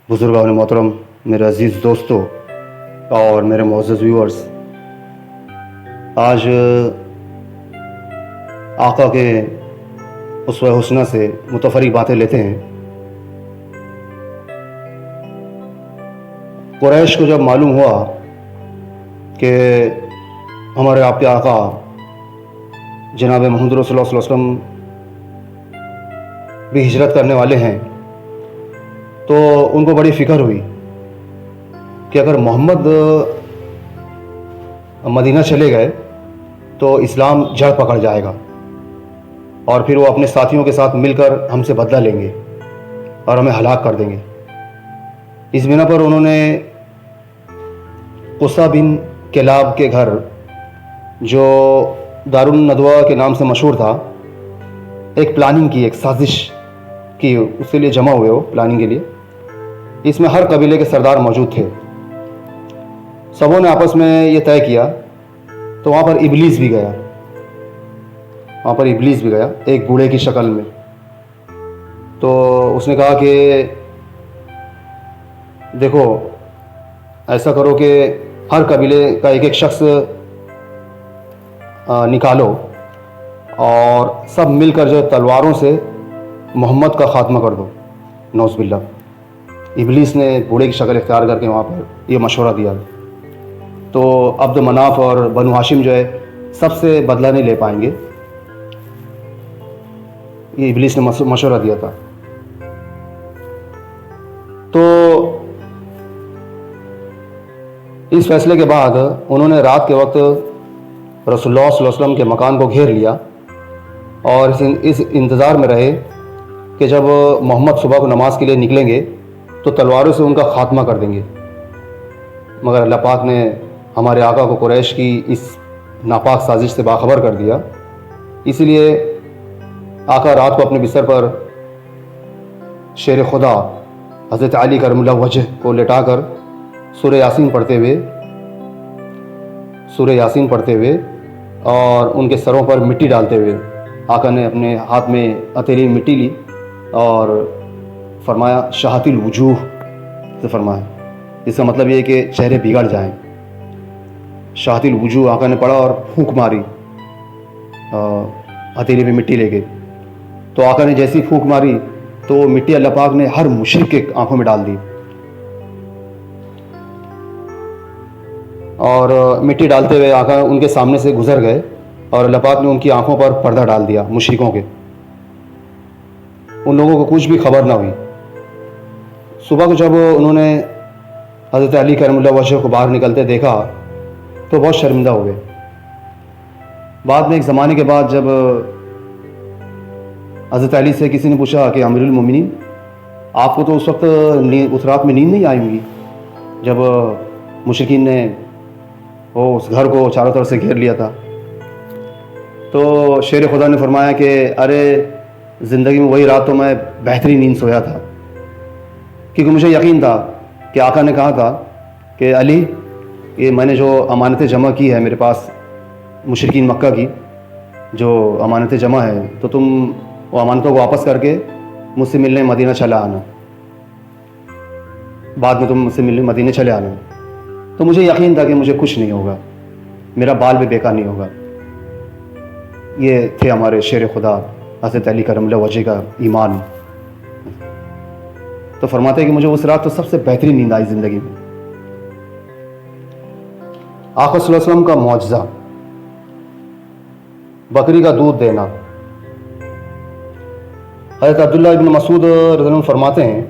बुज़ुर्गान मोहतरम, मेरे अज़ीज़ दोस्तों और मेरे मुअज़्ज़ज़ व्यूअर्स, आज आका के उसवा हुस्ना से मुतफ़र्रिक़ बातें लेते हैं। कुरैश को जब मालूम हुआ कि हमारे आपके आका जनाब मोहम्मद रसूलुल्लाह सल्लल्लाहु अलैहि वसल्लम भी हिजरत करने वाले हैं, तो उनको बड़ी फ़िक्र हुई कि अगर मोहम्मद मदीना चले गए तो इस्लाम जड़ पकड़ जाएगा और फिर वो अपने साथियों के साथ मिलकर हमसे बदला लेंगे और हमें हलाक कर देंगे। इस बिना पर उन्होंने कुसा बिन किलाब के घर, जो दारुन नदवा के नाम से मशहूर था, एक प्लानिंग की, एक साजिश की। उसके लिए जमा हुए हो प्लानिंग के लिए। इसमें हर कबीले के सरदार मौजूद थे। सबों ने आपस में ये तय किया। तो वहाँ पर इब्लीस भी गया, एक बूढ़े की शक्ल में। तो उसने कहा कि देखो, ऐसा करो कि हर कबीले का एक एक शख्स निकालो और सब मिलकर जो तलवारों से मोहम्मद का ख़ात्मा कर दो। नौज़ बिल्लाह। इब्लीस ने बूढ़े की शक्ल इख्तियार करके वहाँ पर यह मशवरा दिया। तो अब्द मनाफ और बनु हाशिम जो है, सबसे बदला नहीं ले पाएंगे। ये इब्लीस ने मशवरा दिया था। तो इस फैसले के बाद उन्होंने रात के वक्त रसूलुल्लाह सल्लल्लाहु अलैहि वसल्लम के मकान को घेर लिया और इस इंतज़ार में रहे कि जब मोहम्मद सुबह को नमाज के लिए निकलेंगे तो तलवारों से उनका ख़ात्मा कर देंगे। मगर अल्लाह पाक ने हमारे आका को कुरैश की इस नापाक साजिश से बाखबर कर दिया। इसलिए आका रात को अपने बिस्तर पर शेर खुदा हज़रत अली करमुल्लाह वजह को लेटाकर सूरह यासीन पढ़ते हुए और उनके सरों पर मिट्टी डालते हुए आका ने अपने हाथ में हथेली मिट्टी ली और फरमाया, शहातिल वजूह से फरमाया। इसका मतलब ये है कि चेहरे बिगड़ जाएं। शहातिल वजूह आका ने पढ़ा और फूंक मारी हथेली में मिट्टी लेके। तो आका ने जैसी फूंक मारी तो मिट्टी अल्लाह पाक ने हर मुशरिक के आंखों में डाल दी और मिट्टी डालते हुए आका उनके सामने से गुजर गए और अल्लाह पाक ने उनकी आंखों पर पर्दा डाल दिया मुशरिकों के। उन लोगों को कुछ भी खबर ना हुई। सुबह को जब उन्होंने हज़रत अली करमुल्लाह वजह को बाहर निकलते देखा तो बहुत शर्मिंदा हो गए। बाद में एक ज़माने के बाद जब हज़रत अली से किसी ने पूछा कि अमीरुल मोमिनीन, आपको तो उस वक्त उस रात में नींद नहीं आई होगी जब मुशरिकीन ने उस घर को चारों तरफ से घेर लिया था। तो शेर खुदा ने फरमाया कि अरे, ज़िंदगी में वही रात तो मैं बेहतरीन नींद सोया था, क्योंकि मुझे यकीन था कि आका ने कहा था कि अली, ये मैंने जो अमानतें जमा की है मेरे पास, मुशरिकीन मक्का की जो अमानतें जमा है, तो तुम वो अमानतों को वापस करके मुझसे मिलने मदीना चला आना। बाद में तुम मुझसे मिलने मदीने चले आना। तो मुझे यकीन था कि मुझे कुछ नहीं होगा, मेरा बाल भी बेकार नहीं होगा। ये थे हमारे शेर खुदा हज़रत अली करमुल्लाह वजह का ईमान। तो फरमाते हैं कि मुझे उस रात तो सबसे बेहतरीन नींद आई ज़िंदगी में। आका सल्लल्लाहु अलैहि वसल्लम का मौजज़ा, बकरी का दूध देना। हज़रत अब्दुल्लाह इब्न मसूद रज़ियल्लाहु अन्हु फरमाते हैं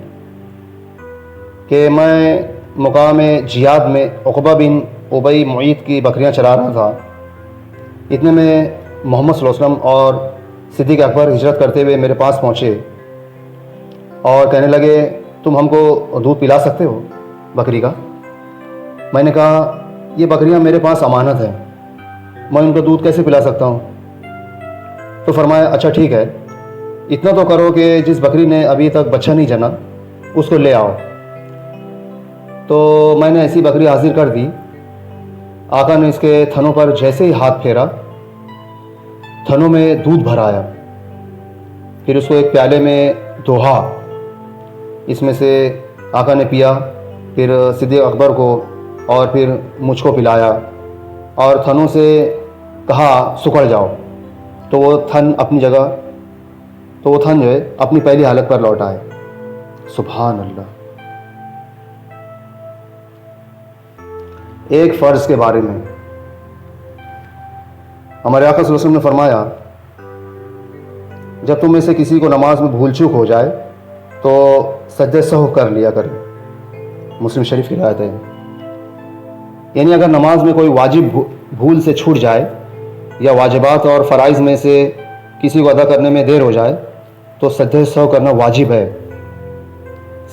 कि मैं मुकाम जियाद में उक़बा बिन उबई मुईत की बकरियां चरा रहा था। इतने में मोहम्मद सल्लल्लाहु अलैहि वसल्लम और सिद्दीक़ अकबर हिजरत करते हुए मेरे पास पहुँचे और कहने लगे, तुम हमको दूध पिला सकते हो बकरी का? मैंने कहा, ये बकरियां मेरे पास अमानत है, मैं उनका दूध कैसे पिला सकता हूँ? तो फरमाया, अच्छा ठीक है, इतना तो करो कि जिस बकरी ने अभी तक बच्चा नहीं जना उसको ले आओ। तो मैंने ऐसी बकरी हाजिर कर दी। आका ने इसके थनों पर जैसे ही हाथ फेरा, थनों में दूध भर आया। फिर उसको एक प्याले में दोहा, इसमें से आका ने पिया, फिर सिद्दीक़ अकबर को और फिर मुझको पिलाया और थनों से कहा सुकड़ जाओ, तो वो थन अपनी जगह, तो वो थन जो है अपनी पहली हालत पर लौट आए। सुभान अल्लाह। एक फ़र्ज़ के बारे में हमारे आका सल्लल्लाहु अलैहि वसल्लम ने फरमाया, जब तुम में से किसी को नमाज में भूल चूक हो जाए तो सज्दे सहव कर लिया करें। मुस्लिम शरीफ की रिवायत है। यानी अगर नमाज में कोई वाजिब भूल से छूट जाए या वाजिबात और फ़राइज़ में से किसी को अदा करने में देर हो जाए तो सज्दे सहव करना वाजिब है।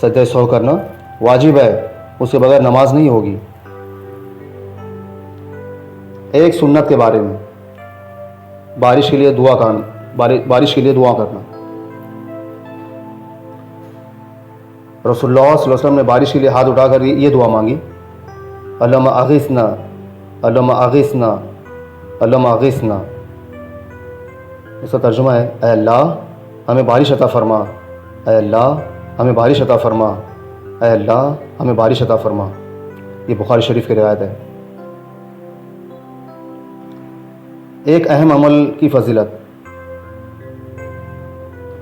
सज्दे सहव करना वाजिब है, उसके बगैर नमाज नहीं होगी। एक सुन्नत के बारे में, बारिश के लिए दुआ बारिश के लिए दुआ करना। रसूलुल्लाह सल्लल्लाहु अलैहि वसल्लम ने बारिश के लिए हाथ उठाकर ये दुआ मांगी, अल्लाहुम्मा अग़िस्ना, अल्लाहुम्मा अग़िस्ना, अल्लाहुम्मा अग़िस्ना। उसका तर्जुमा है, ऐ अल्लाह हमें बारिश अता फरमा, ऐ अल्लाह हमें बारिश अता फरमा, ऐ अल्लाह हमें बारिश अता फरमा। ये बुखारी शरीफ की रिवायत है। एक अहम अमल की फजीलत,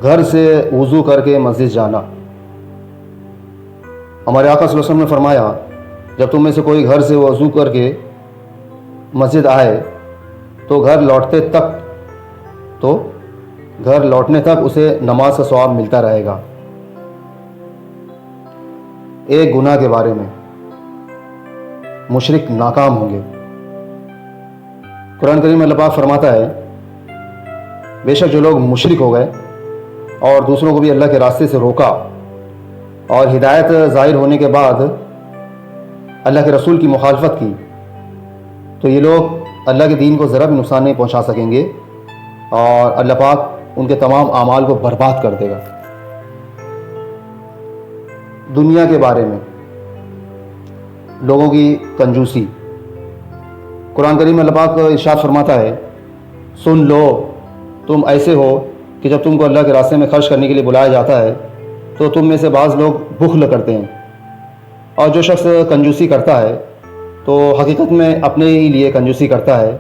घर से वज़ू करके मस्जिद जाना। हमारे आका सल्लल्लाहु अलैहि वसल्लम ने फरमाया, जब तुम में से कोई घर से वज़ू करके मस्जिद आए तो घर लौटने तक उसे नमाज का सवाब मिलता रहेगा। एक गुनाह के बारे में, मुशरिक नाकाम होंगे। कुरान करीम में अल्लाह पाक फरमाता है, बेशक जो लोग मुशरिक हो गए और दूसरों को भी अल्लाह के रास्ते से रोका और हिदायत ज़ाहिर होने के बाद अल्लाह के रसूल की मुखालफत की, तो ये लोग अल्लाह के दीन को ज़रा भी नुकसान नहीं पहुंचा सकेंगे और अल्लाह पाक उनके तमाम आमाल को बर्बाद कर देगा। दुनिया के बारे में, लोगों की कंजूसी। कुरान करीम में अल्लाह पाक इरशाद फरमाता है, सुन लो तुम ऐसे हो कि जब तुमको अल्लाह के रास्ते में खर्च करने के लिए बुलाया जाता है तो तुम में से बाज़ लोग बुख्ल करते हैं, और जो शख्स कंजूसी करता है तो हकीकत में अपने ही लिए कंजूसी करता है,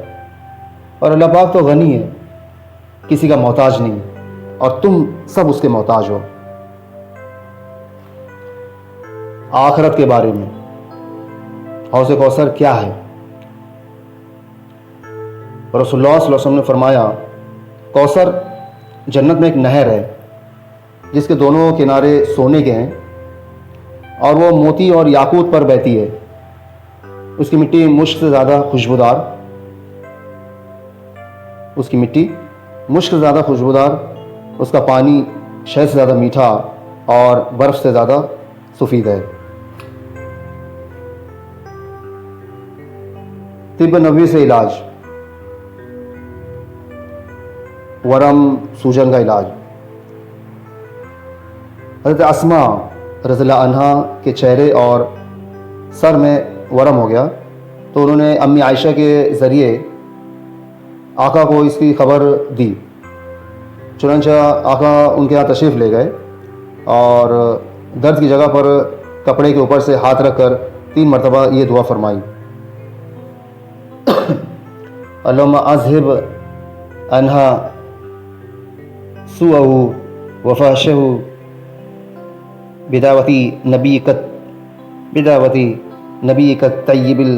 और अल्लाह पाक तो गनी है, किसी का मोहताज नहीं, और तुम सब उसके मोहताज हो। आखिरत के बारे में, हौज़ कौसर क्या है? रसूलुल्लाह सल्लल्लाहु अलैहि वसल्लम ने फरमाया, कौसर जन्नत में एक नहर है जिसके दोनों किनारे सोने के हैं और वो मोती और याकूत पर बहती है। उसकी मिट्टी मुश्क से ज़्यादा खुशबूदार, उसका पानी शहद से ज़्यादा मीठा और बर्फ़ से ज़्यादा सफ़ीद है। तिब्ब नबवी से इलाज, वरम सूजन का इलाज। हज़रत अस्मा रज़ियल्लाहु अन्हा के चेहरे और सर में वरम हो गया तो उन्होंने अम्मी आयशा के ज़रिए आका को इसकी खबर दी। चुनांचे आका उनके यहाँ तशरीफ़ ले गए और दर्द की जगह पर कपड़े के ऊपर से हाथ रखकर 3 मरतबा ये दुआ फरमाई, अल्लाहुम्मा अज़हिब अन्हा सुअहु वफ़ाशहु बिदावती नबीकत तय्यिबिल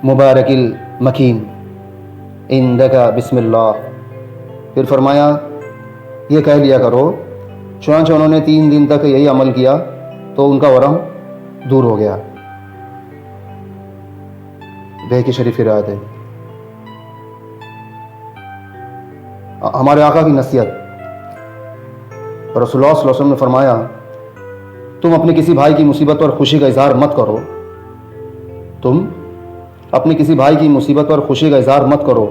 मुबारकिल मकीन इंदका बिस्मिल्लाह। फिर फरमाया, ये कह लिया करो। चुनांचे उन्होंने 3 दिन तक यही अमल किया तो उनका वरम दूर हो गया। बैकी शरीफ की रिवायत है। हमारे आका की नसीहत, रसूलुल्लाह सल्लल्लाहु अलैहि वसल्लम ने फरमाया, तुम अपने किसी भाई की मुसीबत पर खुशी का इजहार मत करो। तुम अपने किसी भाई की मुसीबत पर खुशी का इजहार मत करो।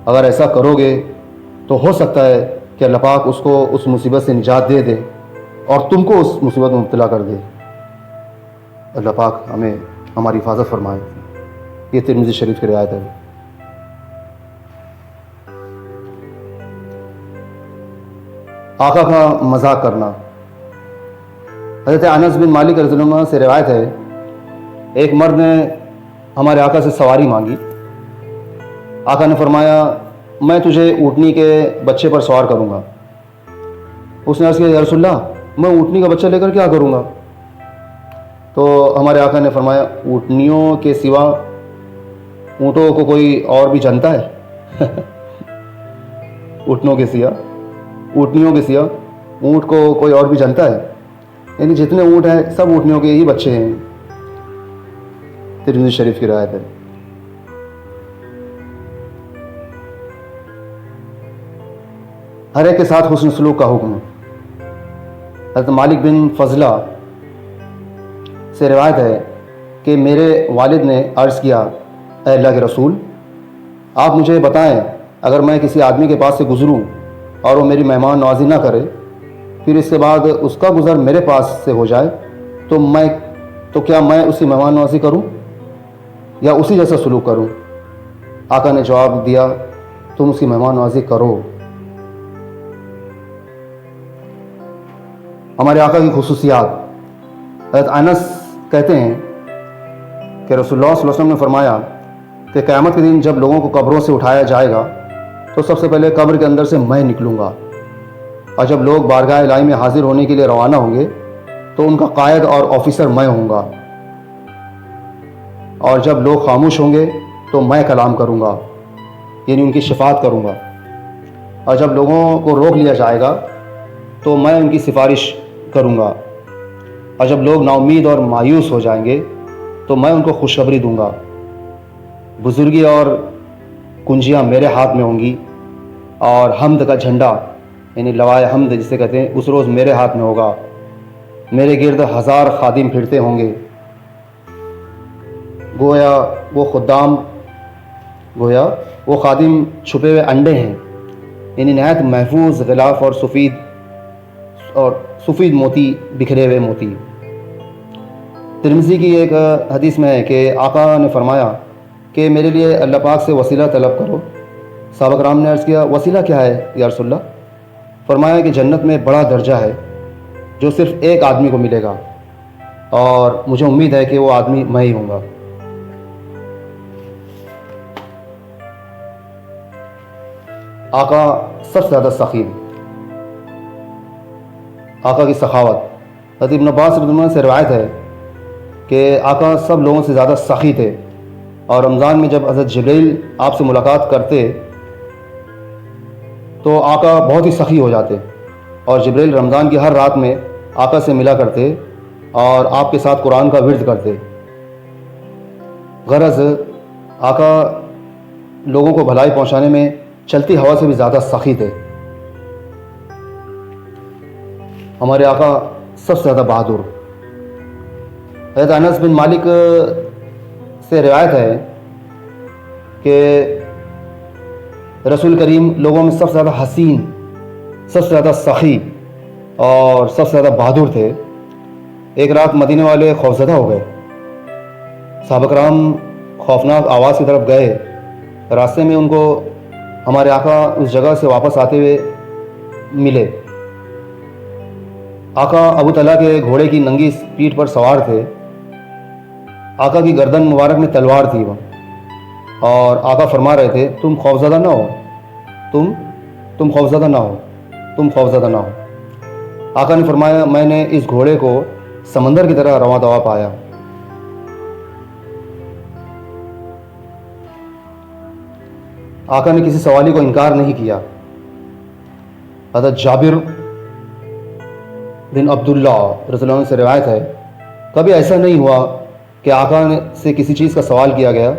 अगर ऐसा करोगे तो हो सकता है कि अल्लाह पाक उसको उस मुसीबत से निजात दे दे और तुमको उस मुसीबत में मुब्तला कर दे। अल्लाह पाक हमें हमारी हिफाजत फरमाए। ये तिरमिज़ी शरीफ की रिवायत है। आका का मजाक करना। हज़रत अनस बिन मालिक रज़ियल्लाहु अन्हु से रिवायत है, एक मर्द ने हमारे आका से सवारी मांगी। आका ने फरमाया, मैं तुझे ऊँटनी के बच्चे पर सवार करूँगा। उसने अर्ज़ किया, या रसूलल्लाह, मैं ऊँटनी का बच्चा लेकर क्या करूँगा? तो हमारे आका ने फरमाया, ऊँटनियों के सिवा ऊँटों को कोई और भी जानता है? ऊँटनियों के सिवा ऊँट को कोई और भी जानता है? यानी जितने ऊँट हैं सब ऊँटनियों के ही बच्चे हैं। तिरमिज़ी शरीफ की रिवायत है। हर एक के साथ हुस्न सलूक का हुक्म। हज़रत मालिक बिन फजला से रिवायत है कि मेरे वालिद ने अर्ज़ किया, ऐ अल्लाह के रसूल, आप मुझे बताएं, अगर मैं किसी आदमी के पास से गुज़रूं और वो मेरी मेहमान नवाजी ना करे, फिर इसके बाद उसका गुज़र मेरे पास से हो जाए, तो क्या मैं उसकी मेहमान नवाजी करूं या उसी जैसा सलूक करूं? आका ने जवाब दिया, तुम उसकी मेहमान नवाजी करो। हमारे आका की खुसूसियात। हज़रत अनस कहते हैं कि रसूलुल्लाह सल्लल्लाहु अलैहि वसल्लम ने फरमाया कि क़यामत के दिन जब लोगों को कब्रों से उठाया जाएगा तो सबसे पहले कब्र के अंदर से मैं निकलूँगा, और जब लोग बारगाह इलाही में हाजिर होने के लिए रवाना होंगे तो उनका कायद और ऑफिसर मैं होऊंगा, और जब लोग खामोश होंगे तो मैं कलाम करूँगा, यानी उनकी शफाअत करूँगा, और जब लोगों को रोक लिया जाएगा तो मैं उनकी सिफारिश करूँगा, और जब लोग नाउमीद और मायूस हो जाएंगे तो मैं उनको खुशखबरी दूँगा। बुजुर्गी और कुंजियाँ मेरे हाथ में होंगी, और हमद का झंडा यानी लवाए हमद जिसे कहते हैं उस रोज़ मेरे हाथ में होगा। मेरे गिर्द 1000 खादिम फिरते होंगे, गोया वो खादिम छुपे हुए अंडे हैं, यानी नहायत महफूज गिलाफ और सफ़ीद मोती, बिखरे हुए मोती। तिरमिज़ी की एक हदीस में है कि आका ने फरमाया कि मेरे लिए अल्लाह पाक से वसीला तलब करो। सहाबा कराम ने अर्ज़ किया, वसीला क्या है या रसूलल्लाह? फरमाया कि जन्नत में बड़ा दर्जा है जो सिर्फ़ एक आदमी को मिलेगा, और मुझे उम्मीद है कि वो आदमी मैं ही हूँगा। आका सबसे ज़्यादा सखी, आका की सखावत। हज़रत इब्न अब्बास रज़ियल्लाहु अन्हु से रिवायत है कि आका सब लोगों से ज़्यादा सखी थे, और रमज़ान में जब हज़रत जिब्रील आपसे मुलाकात करते तो आका बहुत ही सखी हो जाते, और जिब्रील रमज़ान की हर रात में आका से मिला करते और आपके साथ कुरान का विर्द करते। गरज आका लोगों को भलाई पहुंचाने में चलती हवा से भी ज़्यादा सखी थे। हमारे आका सबसे ज़्यादा बहादुर। हज़रत अनस बिन मालिक से रिवायत है कि रसूल करीम लोगों में सबसे ज़्यादा हसीन, सबसे ज़्यादा सखी और सबसे ज़्यादा बहादुर थे। एक रात मदीने वाले खौफज़दा हो गए। सहाबा कराम खौफनाक आवाज़ की तरफ गए। रास्ते में उनको हमारे आका उस जगह से वापस आते हुए मिले। आका अबू तला के घोड़े की नंगी पीठ पर सवार थे। आका की गर्दन मुबारक में तलवार थी वह, और आका फरमा रहे थे, तुम खौफज़दा ना हो, तुम खौफज़दा ना हो, तुम खौफज़दा ना हो। आका ने फरमाया, मैंने इस घोड़े को समंदर की तरह रवां दवा पाया। आका ने किसी सवाली को इनकार नहीं किया। हज़रत जाबिर बिन अब्दुल्ला रज़ियल्लाहु अन्हु से रिवायत है, कभी ऐसा नहीं हुआ कि आका से किसी चीज़ का सवाल किया गया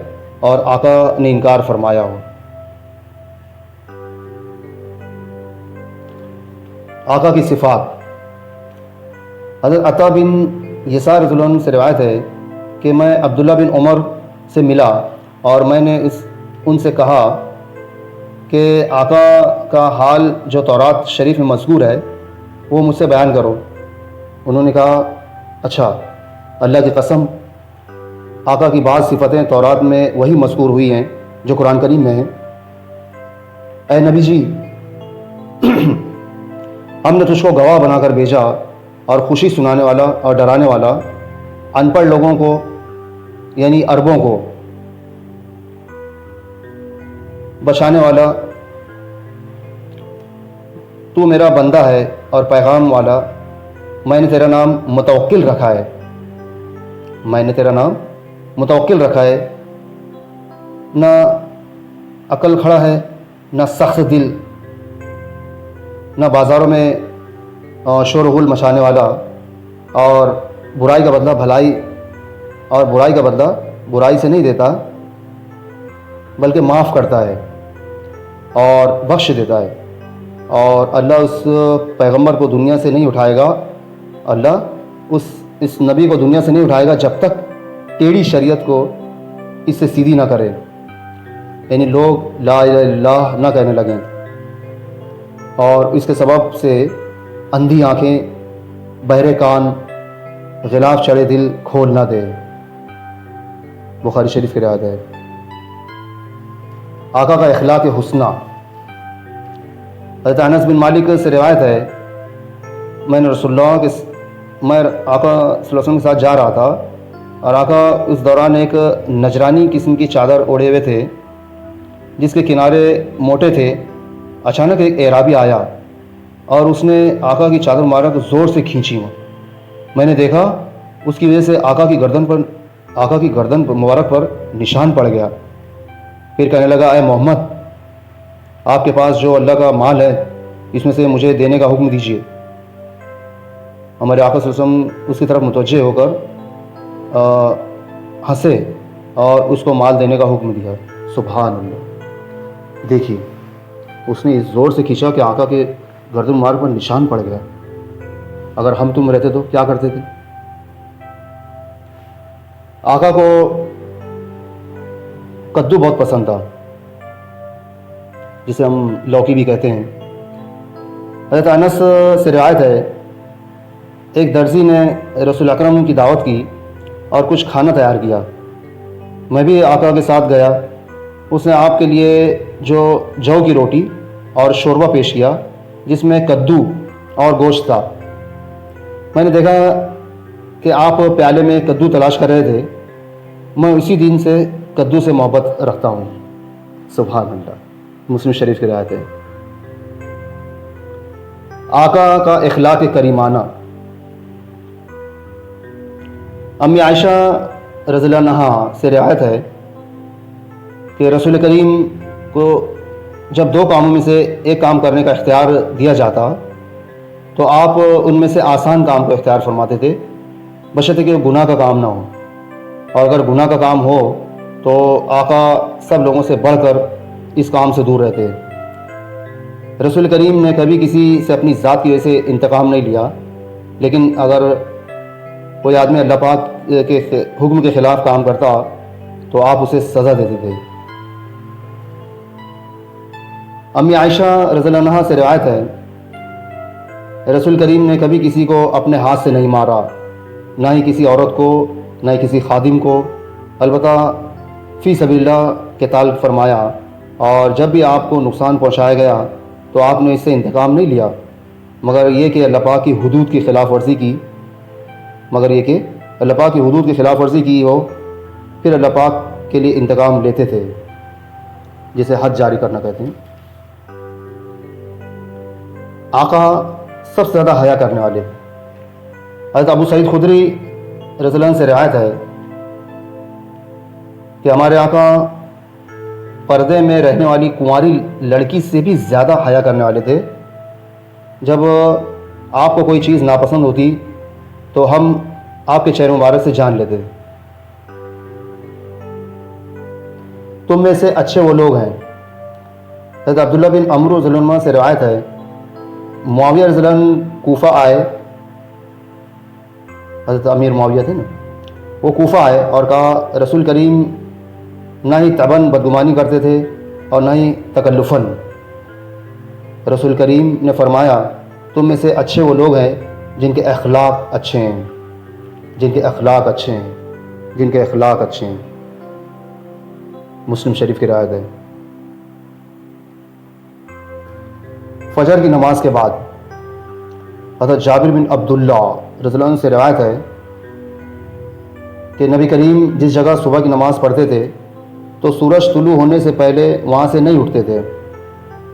और आका ने इनकार फरमाया हो। आका की सिफ़ात। हज़रत अता बिन यसार रज़ियल्लाहु अन्हु से रिवायत है कि मैं अब्दुल्ला बिन उमर से मिला और मैंने उनसे कहा कि आका का हाल जो तौरात शरीफ में मज़कूर है वो मुझसे बयान करो। उन्होंने कहा, अच्छा, अल्लाह की कसम, आका की बाज़ सिफ़तें तौरात में वही मज़कूर हुई हैं जो कुरान करीम में हैं। ए नबी जी, हमने तुझको गवाह बनाकर भेजा और खुशी सुनाने वाला और डराने वाला, अनपढ़ लोगों को यानी अरबों को बचाने वाला। तू मेरा बंदा है और पैगाम वाला, मैंने तेरा नाम मुतवक्किल रखा है, मैंने तेरा नाम मुतवक्किल रखा है। ना अकल खड़ा है, ना सख्त दिल, ना बाज़ारों में शोर गुल मचाने वाला, और बुराई का बदला भलाई, और बुराई का बदला बुराई से नहीं देता बल्कि माफ़ करता है और बख्श देता है। और अल्लाह उस पैगंबर को दुनिया से नहीं उठाएगा, अल्लाह इस नबी को दुनिया से नहीं उठाएगा जब तक टेढ़ी शरीयत को इससे सीधी ना करे, यानी लोग ला इलाहा इल्लल्लाह ना कहने लगें और इसके सबब से अंधी आँखें, बहरे कान, गिलाफ चढ़े दिल खोल ना दे। बुखारी शरीफ की रिवायत है। आका का इखलाक हुस्ना। हज़रत अनस बिन मालिक से रिवायत है, मैं आका सल्लल्लाहु अलैहि वसल्लम के साथ जा रहा था और आका उस दौरान एक नजरानी किस्म की चादर ओढ़े हुए थे जिसके किनारे मोटे थे। अचानक एक एराबी आया और उसने आका की चादर मुबारक ज़ोर से खींची। मैंने देखा उसकी वजह से आका की गर्दन मुबारक पर निशान पड़ गया। फिर कहने लगा, अय मोहम्मद, आपके पास जो अल्लाह का माल है इसमें से मुझे देने का हुक्म दीजिए। हमारे आका सल्लल्लाहु अलैहि वसल्लम उसकी तरफ मुतवज्जे होकर हंसे और उसको माल देने का हुक्म दिया। सुभान अल्लाह। देखिए, उसने इस ज़ोर से खींचा कि आका के गर्दन मुबारक पर निशान पड़ गया। अगर हम तुम रहते तो क्या करते थे? आका को कद्दू बहुत पसंद था, जिसे हम लौकी भी कहते हैं। हज़रत अनस से रिवायत है, एक दर्जी ने रसूल अकरम की दावत की और कुछ खाना तैयार किया। मैं भी आका के साथ गया। उसने आपके लिए जो जौ की रोटी और शोरबा पेश किया जिसमें कद्दू और गोश्त था। मैंने देखा कि आप प्याले में कद्दू तलाश कर रहे थे। मैं उसी दिन से कद्दू से मोहब्बत रखता हूँ। सुभान अल्लाह। मुस्लिम शरीफ की रिवायत है। आका का इखलाक करीमाना। अम्मी आयशा रज़ियल्लाहु अन्हा से रिवायत है कि रसूल करीम को जब दो कामों में से एक काम करने का इख्तियार दिया जाता तो आप उनमें से आसान काम को इख्तियार फरमाते थे, बशर्ते कि वो गुनाह का काम ना हो। और अगर गुनाह का काम हो तो आका सब लोगों से बढ़कर इस काम से दूर रहते। रसूल करीम ने कभी किसी से अपनी ज़ात की वजह से इंतकाम नहीं लिया, लेकिन अगर कोई आदमी अल्लाह पाक के हुक्म के ख़िलाफ़ काम करता तो आप उसे सज़ा देते थे। अम्मी आयशा रज़ियल्लाहु अन्हा से रिवायत है, रसूल करीम ने कभी किसी को अपने हाथ से नहीं मारा, ना ही किसी औरत को, ना ही किसी खादिम को, अलबत्ता फ़ी सबीलिल्लाह क़िताल फरमाया। और जब भी आपको नुकसान पहुँचाया गया तो आपने इससे इंतकाम नहीं लिया, मगर ये कि अल्लाह पाक की हुदूद की ख़िलाफ़ वर्जी की हो, फिर अल्लाह पाक के लिए इंतकाम लेते थे, जिसे हद जारी करना कहते हैं। आका सबसे ज़्यादा हया करने वाले। हज़रत अबू सईद खुदरी रज़ियल्लाहु अन्हु से रिवायत है कि हमारे आका पर्दे में रहने वाली कुंवारी लड़की से भी ज़्यादा हया करने वाले थे। जब आपको कोई चीज़ नापसंद होती तो हम आपके चेहरे मुबारक से जान लेते। तुम में से अच्छे वो लोग हैं। हज़रत अब्दुल्लाह बिन अमर रज़ियल्लाहु अन्हु से रिवायत है, मुआविया रज़ियल्लाहु अन्हु कूफा आए। हज़रत अमीर मुआविया थे ना, वो कूफा आए और कहा, रसूल करीम ना ही तबन बदगुमानी करते थे और ना ही तकल्लुफ़न। रसूल करीम ने फरमाया, तुम में से अच्छे वो लोग हैं जिनके अखलाक अच्छे हैं, जिनके अखलाक अच्छे हैं, जिनके अखलाक अच्छे हैं। मुस्लिम शरीफ की रिवायत है। फजर की नमाज के बाद हज़रत जाबिर बिन अब्दुल्ला रज़ियल्लाहु अन्हु से रिवायत है कि नबी करीम जिस जगह सुबह की नमाज़ पढ़ते थे तो सूरज तुलू होने से पहले वहाँ से नहीं उठते थे।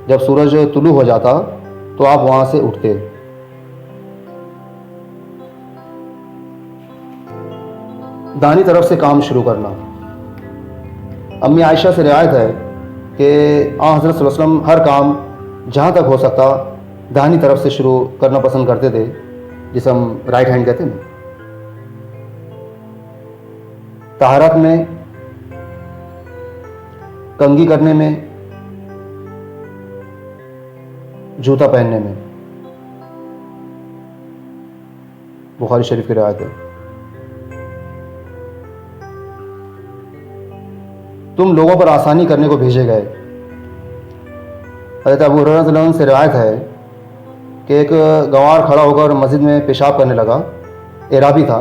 जब सूरज तुलू हो जाता तो आप वहाँ से उठते। दाहिनी तरफ से काम शुरू करना। अम्मी आयशा से रिवायत है कि हज़रत सल्लल्लाहु अलैहि वसल्लम हर काम जहाँ तक हो सकता दाहिनी तरफ से शुरू करना पसंद करते थे, जिसे हम राइट हैंड कहते हैं। तहारत में, कंघी करने में, जूता पहनने में। बुखारी शरीफ की रिवायत है। तुम लोगों पर आसानी करने को भेजे गए। हज़रत अबू हुरैरा रज़ियल्लाहु अन्हु से रिवायत है कि एक गंवार खड़ा होकर मस्जिद में पेशाब करने लगा, एराबी था।